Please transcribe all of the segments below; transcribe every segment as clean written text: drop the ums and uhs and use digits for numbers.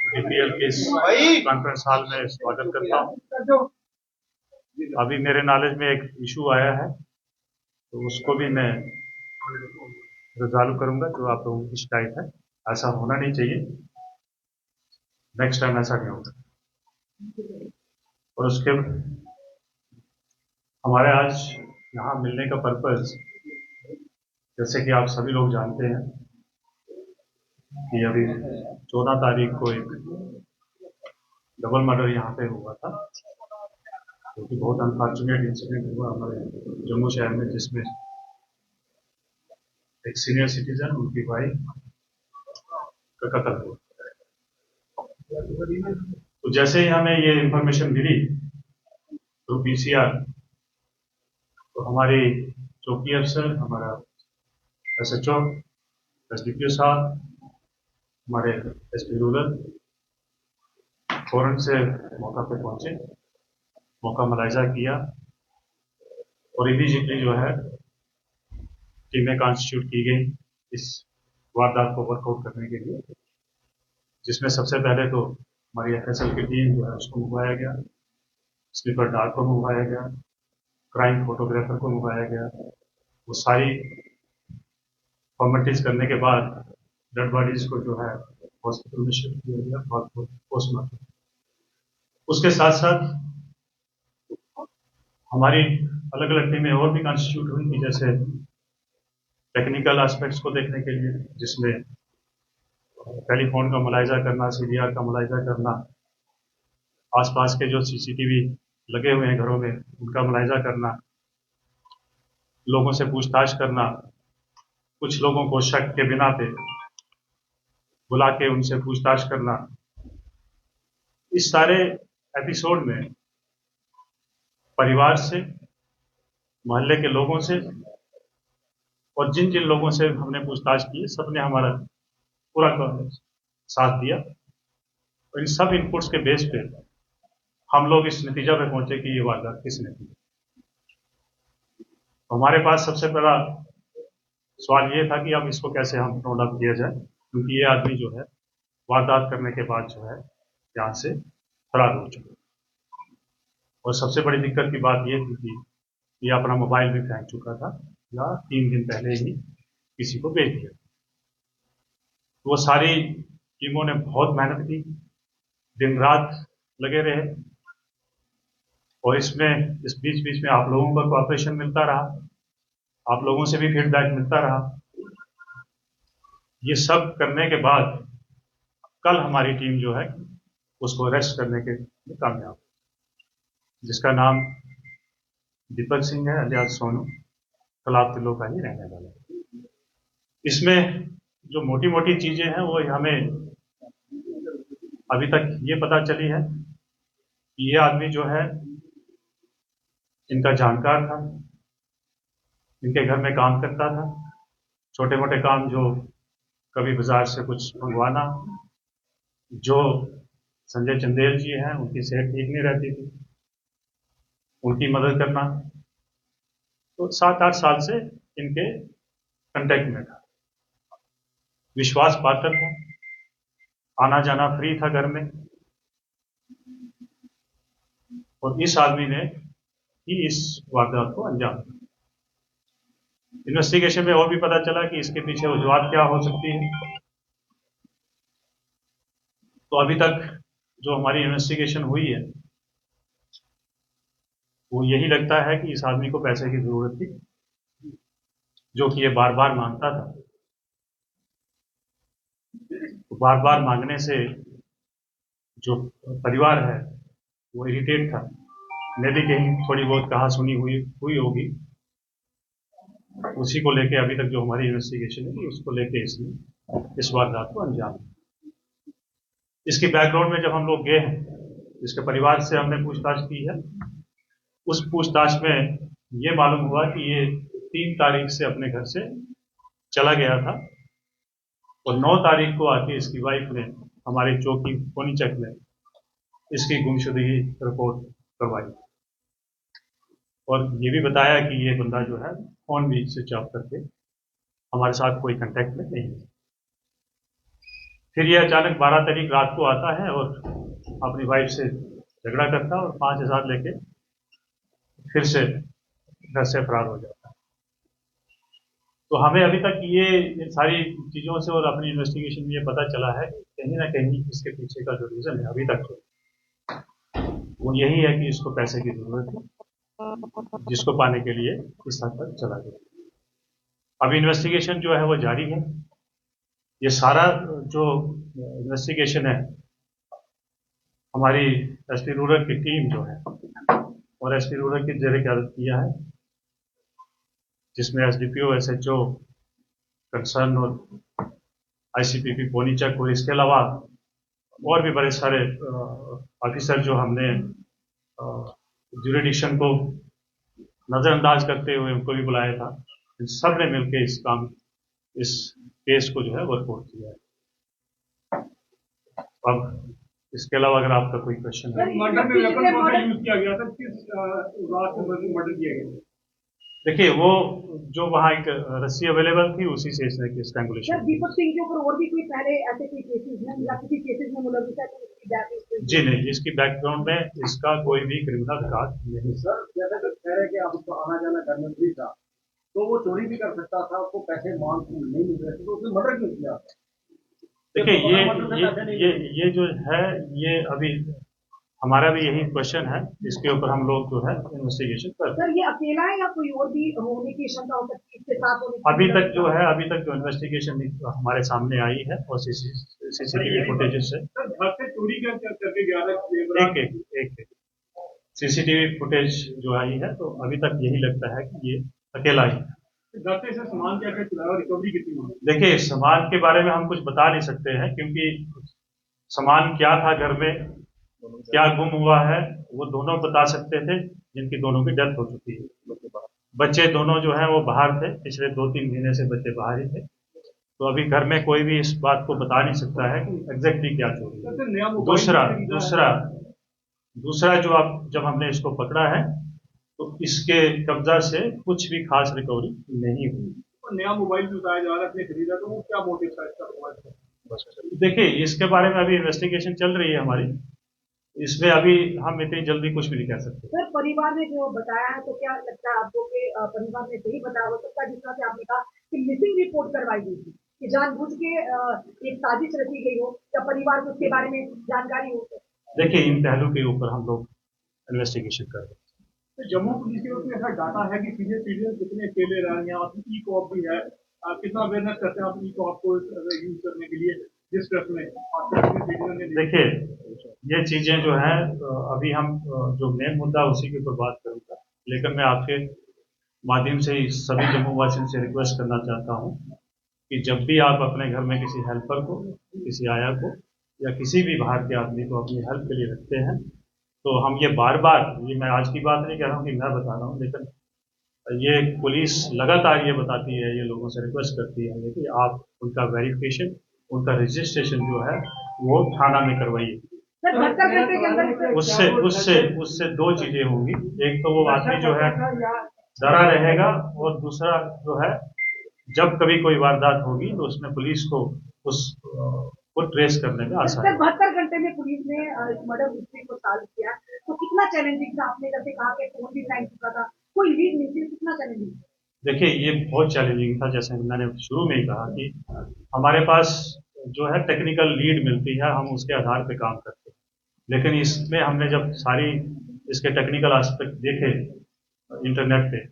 DPL के इस conference hall में स्वागत करता हूँ। अभी मेरे नॉलेज में एक इशू आया है, तो उसको भी मैं रिजॉल्व करूंगा जो आप लोगों की शिकायत है। ऐसा होना नहीं चाहिए, नेक्स्ट टाइम ऐसा नहीं होगा। और उसके हमारे आज यहाँ मिलने का पर्पज, जैसे कि आप सभी लोग जानते हैं कि अभी 14 तारीख को एक डबल मर्डर यहाँ पे हुआ था, जो कि बहुत अनफॉर्चुनेट इंसिडेंट हुआ हमारे जम्मू शहर में, जिसमें एक सीनियर सिटीजन, उनकी वाइफ का कत्ल हुआ। तो जैसे ही हमें ये इंफॉर्मेशन मिली थ्रू PCR, तो हमारी चौकी अफसर, हमारा SHO, SDPO साहब, हमारे SP रूरल फौरन से मौका पे पहुंचे, मौका मुलायजा किया और इमीडिएटली जो है टीमें कॉन्स्टिट्यूट की गई इस वारदात को वर्कआउट करने के लिए, जिसमें सबसे पहले तो हमारी FSL की टीम जो है उसको मंगवाया गया, स्लीपर डार्क को मंगवाया गया, क्राइम फोटोग्राफर को मंगवाया गया। वो सारी फॉर्मेलिटीज करने के बाद डेड बॉडीज को जो है हॉस्पिटल में शिफ्ट किया गया पोस्टमार्टम। उसके साथ साथ हमारी अलग अलग टीमें और भी कॉन्स्टिट्यूट हुई थी, जैसे टेक्निकल एस्पेक्ट्स को देखने के लिए, जिसमें टेलीफोन का मुलायजा करना, CDR का मुलायजा करना, आसपास के जो CCTV लगे हुए हैं घरों में उनका मुलायजा करना, लोगों से पूछताछ करना, कुछ लोगों को शक के बिना पे बुला के उनसे पूछताछ करना। इस सारे एपिसोड में परिवार से, मोहल्ले के लोगों से और जिन जिन लोगों से हमने पूछताछ की, सबने हमारा पूरा साथ दिया और इन सब इनपुट्स के बेस पे हम लोग इस नतीजा पे पहुंचे कि ये वारदात किसने की। हमारे पास सबसे पहला सवाल ये था कि अब इसको कैसे हम नोट आउट किया जाए, क्योंकि ये आदमी जो है वारदात करने के बाद जो है यहाँ से फरार हो चुका। और सबसे बड़ी दिक्कत की बात ये थी कि ये अपना मोबाइल भी फेंक चुका था, या 3 दिन पहले ही किसी को बेच दिया। वो सारी टीमों ने बहुत मेहनत की, दिन रात लगे रहे, और इसमें इस बीच बीच में आप लोगों का कोऑपरेशन मिलता रहा, आप लोगों से भी फीडबैक मिलता रहा। ये सब करने के बाद कल हमारी टीम जो है उसको अरेस्ट करने के लिए कामयाब, जिसका नाम दीपक सिंह है, अलियास सोनू, तालाब तिल्लो का ही रहने वाला है। इसमें जो मोटी मोटी चीजें हैं वो हमें अभी तक ये पता चली है कि ये आदमी जो है इनका जानकार था, इनके घर में काम करता था, छोटे मोटे काम, जो कभी बाजार से कुछ मंगवाना, जो संजय चंदेल जी हैं उनकी सेहत ठीक नहीं रहती थी, उनकी मदद करना। तो 7-8 साल से इनके कांटेक्ट में था, विश्वास पात्र था, आना जाना फ्री था घर में। और इस आदमी ने ही इस वारदात को अंजाम दिया। इन्वेस्टिगेशन में और भी पता चला कि इसके पीछे वजूहत क्या हो सकती है। तो अभी तक जो हमारी इन्वेस्टिगेशन हुई है वो यही लगता है कि इस आदमी को पैसे की जरूरत थी, जो कि ये बार बार मांगता था। तो बार बार मांगने से जो परिवार है वो इरिटेट था, मे भी कहीं थोड़ी बहुत कहा सुनी हुई होगी। उसी को लेके अभी तक जो हमारी इन्वेस्टिगेशन है उसको लेके इसने इस वारदात को अंजाम दिया। इसकी बैकग्राउंड में जब हम लोग गए हैं, इसके परिवार से हमने पूछताछ की है, उस पूछताछ में ये मालूम हुआ कि ये 3 तारीख से अपने घर से चला गया था और 9 तारीख को आके इसकी वाइफ ने हमारी चौकी कोनीचक में इसकी गुमशुदगी रिपोर्ट करवाई और ये भी बताया कि ये बंदा जो है फोन भी स्विच ऑफ करके हमारे साथ कोई कांटेक्ट में नहीं है। फिर ये अचानक 12 तारीख रात को आता है और अपनी वाइफ से झगड़ा करता है और 5,000 लेके फिर से घर से फरार हो जाता है। तो हमें अभी तक ये इन सारी चीज़ों से और अपनी इन्वेस्टिगेशन में ये पता चला है कि कहीं ना कहीं इसके पीछे का जो रीज़न है अभी तक वो यही है कि इसको पैसे की जरूरत है, जिसको पाने के लिए इस हद तक चला गया। अब इन्वेस्टिगेशन जो है वो जारी है। ये सारा जो इन्वेस्टिगेशन है हमारी एसपी रूरल की टीम जो है और एसपी रूरल की जेर क़यादत किया है, जिसमें एसडीपीओ, एसएचओ कंसर्न और आईसीपीपी पोनीचक और इसके अलावा और भी बड़े सारे ऑफिसर जो हमने ज्यूरिडिक्शन को नजरअंदाज करते हुए उनको भी बुलाया था, इन सब ने मिलकर इस केस को जो है वर्कआउट किया है। अब इसके अलावा अगर आपका कोई क्वेश्चन है। मर्डर में वेपन कौन सा यूज किया गया था, किस रात में मर्डर किया गया? देखिए, वो जो वहाँ एक रस्सी अवेलेबल थी उसी से इसने स्ट्रैंगुलेशन। दीपक सिंह के ऊपर और भी कोई पहले ऐसे कोई केसेस हैं या किसी केसेस में मुलविस है तो उसकी बैकग्राउंड? जी नहीं, इसकी बैकग्राउंड में इसका कोई भी क्रिमिनल रिकॉर्ड नहीं। सर जैसा कि कह रहे कि आप उसका आना जाना घर में भी था, तो वो चोरी भी कर सकता था, उसको पैसे मांग नहीं मिल रहे थे, तो उसने मर्डर क्यों किया? देखिए, ये जो है ये अभी हमारा भी यही क्वेश्चन है, इसके ऊपर हम लोग जो है इन्वेस्टिगेशन कर रहे हैं। सर ये अकेला है या कोई और भी होने की क्षमता हो सकती है इसके साथ? अभी तक जो इन्वेस्टिगेशन हमारे सामने आई है और सीसीटीवी फुटेजेस से घर से चोरी करके गया था एक सीसीटीवी फुटेज जो आई है, तो अभी तक यही लगता है कि ये अकेला ही है। घर से सामान क्या चुराया, रिकवरी कितनी हुई? देखिए, सामान के बारे में हम कुछ बता नहीं सकते हैं, क्योंकि सामान क्या था घर में, क्या गुम हुआ है, वो दोनों बता सकते थे जिनकी दोनों की डेथ हो चुकी है। बच्चे दोनों जो हैं वो बाहर थे, पिछले 2-3 महीने से बच्चे बाहर ही थे, तो अभी घर में कोई भी इस बात को बता नहीं सकता है कि एग्जैक्टली क्या चोरी है। दूसरा जो जब हमने इसको पकड़ा है तो इसके कब्जा से कुछ भी खास रिकवरी नहीं हुई। नया मोबाइल भी बताया जा रहा है, खरीदा, तो वो क्या मोटिव था इसका? देखिए, इसके बारे में अभी इन्वेस्टिगेशन चल रही है हमारी, इसमें अभी हम इतनी जल्दी कुछ भी नहीं कह सकते। सर परिवार ने जो बताया है, तो क्या लगता है आपको कि परिवार ने सही बताया हो सकता है, जिस तरह से आपने कहा कि मिसिंग रिपोर्ट करवाई गई थी, कि जानबूझ के एक साजिश रची गई हो या परिवार को उसके बारे में जानकारी हो? देखिए, इन पहलू के ऊपर हम लोग इन्वेस्टिगेशन कर रहे हैं। तो जम्मू पुलिस के ऊपर ऐसा डाटा है कि सीधे कितने अकेले रह रहे हैं, आप ई कॉप भी है, कितना अवेयरनेस करते हैं आप ई कॉप को यूज करने के लिए जिस ट्रस्ट में? देखिए, ये चीजें जो है अभी हम जो मेन मुद्दा उसी के ऊपर बात करूंगा, लेकिन मैं आपके माध्यम से सभी जम्मू वासियों से रिक्वेस्ट करना चाहता हूं कि जब भी आप अपने घर में किसी हेल्पर को, किसी आया को या किसी भी बाहर के आदमी को अपनी हेल्प के लिए रखते हैं, तो हम ये बार बार, ये मैं आज की बात नहीं कह रहा हूँ कि मैं बता रहा हूँ, लेकिन ये पुलिस लगातार ये बताती है, ये लोगों से रिक्वेस्ट करती है कि आप उनका वेरिफिकेशन, उनका रजिस्ट्रेशन जो है वो थाना में करवाइए। उससे 2 चीजें होंगी, एक तो वो आदमी जो है डरा रहेगा, और दूसरा जो है जब कभी कोई वारदात होगी तो उसमें पुलिस को को ट्रेस करने में आसान है। 72 घंटे में पुलिस ने मर्डर मिस्ट्री को सॉल्व किया, तो कितना चैलेंजिंग था? आपने जैसे कहा कि फोन भी टाइम चुका था, कोई लीड मिलती है, कितना चैलेंजिंग? देखिए, ये बहुत चैलेंजिंग था, जैसे मैंने शुरू में ही कहा कि हमारे पास जो है टेक्निकल लीड मिलती है, हम उसके आधार पे काम करते हैं, लेकिन इसमें हमने जब सारी इसके टेक्निकल एस्पेक्ट देखे इंटरनेट पे,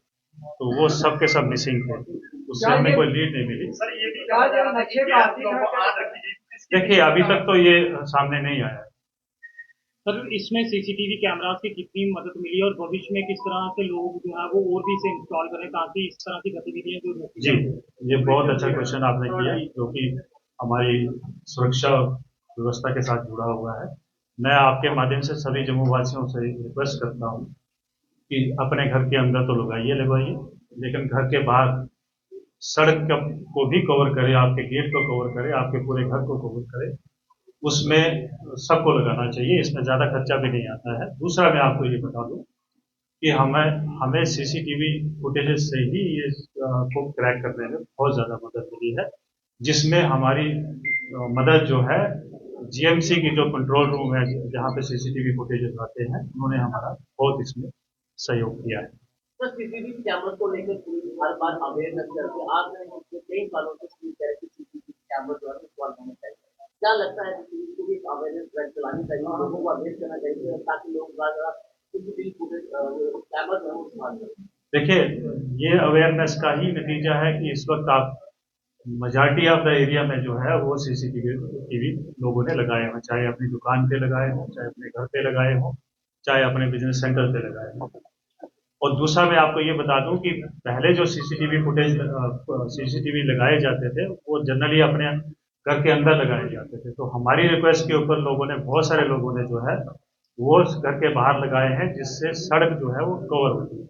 तो वो सब के सब मिसिंग थे, उससे हमें कोई लीड नहीं मिली। देखिए, अभी तक तो ये सामने नहीं आया। सर, इसमें सीसीटीवी कैमरास की कितनी मदद मिली और भविष्य में किस तरह से लोग जो है वो और भी इसे इंस्टॉल करें ताकि इस तरह की गतिविधियां जो? जी, ये बहुत अच्छा क्वेश्चन आपने किया, क्योंकि हमारी सुरक्षा व्यवस्था के साथ जुड़ा हुआ है। मैं आपके माध्यम से सभी जम्मू वासियों से रिक्वेस्ट करता हूँ कि अपने घर के अंदर तो लगवाइए, लेकिन घर के बाहर सड़क को भी कवर करे, आपके गेट को कवर करे, आपके पूरे घर को कवर करे, उसमें सबको लगाना चाहिए, इसमें ज्यादा खर्चा भी नहीं आता है। दूसरा मैं आपको ये बता दूं कि हमें सीसीटीवी फुटेजेस से ही ये को क्रैक करने में बहुत ज्यादा मदद मिली है, जिसमें हमारी मदद जो है जीएमसी की जो कंट्रोल रूम है जहाँ पे सीसीटीवी फुटेजेस आते हैं, उन्होंने हमारा बहुत इसमें सहयोग किया है। तो सीसीटीवी कैमरा को लेकर पुलिस हर बार अवेयरनेस करती है। आपने पिछले कई सालों से शुरू किया है कि सीसीटीवी कैमरा जो है इंस्टॉल होना चाहिए। क्या लगता है कि पुलिस को भी अवेयरनेस ड्राइव चलानी चाहिए, लोगों को अवेयर करना चाहिए ताकि लोग ज़्यादा सीसीटीवी फुटेज कैमरा जो है वो इस्तेमाल करें? देखिए, ये अवेयरनेस का ही नतीजा है कि इस वक्त आप मेजॉरिटी ऑफ द एरिया में जो है वो सीसीटीवी लोगों ने लगाए हों, चाहे अपनी दुकान पे लगाए हों, चाहे अपने घर पे लगाए हों, चाहे अपने बिजनेस सेंटर पे लगाए हों। और दूसरा मैं आपको ये बता दूं कि पहले जो सीसीटीवी लगाए जाते थे वो जनरली अपने घर के अंदर लगाए जाते थे। तो हमारी रिक्वेस्ट के ऊपर बहुत सारे लोगों ने जो है वो घर के बाहर लगाए हैं, जिससे सड़क जो है वो कवर होती है।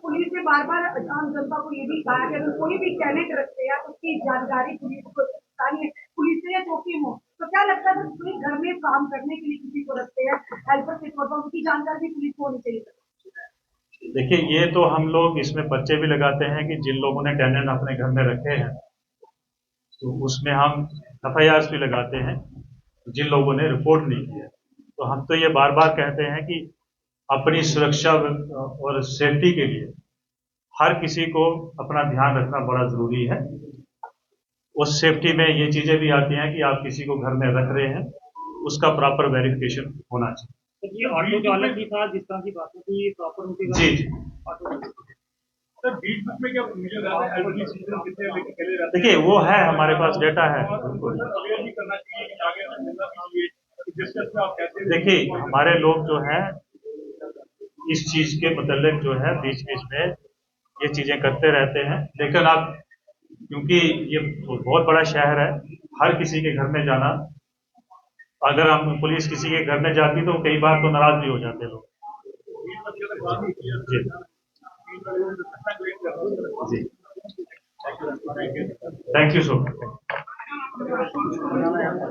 पुलिस ने बार बार आम जनता को ये भी कहा कि अगर कोई भी टैलेंट रखते हैं तो उसकी जानकारी पुलिस को चाहिए, पुलिस से जोखिम हो। तो क्या लगता है कोई घर में काम करने के लिए किसी को रखते हैं हेल्पर के तौर पर, उनकी जानकारी भी पुलिस को होनी चाहिए? देखिए, ये तो हम लोग इसमें पर्चे भी लगाते हैं कि जिन लोगों ने टैलेंट अपने घर में रखे हैं, तो उसमें हम FIR भी लगाते हैं जिन लोगों ने रिपोर्ट नहीं किया। तो हम तो ये बार बार कहते हैं कि अपनी सुरक्षा और सेफ्टी के लिए हर किसी को अपना ध्यान रखना बड़ा जरूरी है। उस सेफ्टी में ये चीजें भी आती हैं कि आप किसी को घर में रख रहे हैं, उसका प्रॉपर वेरिफिकेशन होना चाहिए। तो ये ऑटो चालक भी था जिस तरह की बातें थी, प्रॉपर उनके जी सर बीच में क्या मुझे लगा है एलर्जी सीजन कितने लेके चले रहते हैं? देखिए, वो है, हमारे पास डेटा है। बिल्कुल अवेयर भी करना चाहिए कि आगे मिलना चाहिए। डिस्कस में आप कहते हैं देखिए, हमारे लोग जो हैं इस चीज के मतलब जो है बीच बीच में ये चीजें करते रहते हैं, लेकिन आप क्योंकि ये बहुत बड़ा शहर है, हर किसी के घर में जाना, अगर हम पुलिस किसी के घर में जाती तो कई बार तो नाराज भी हो जाते लोग। जी जी, थैंक यू सो मच।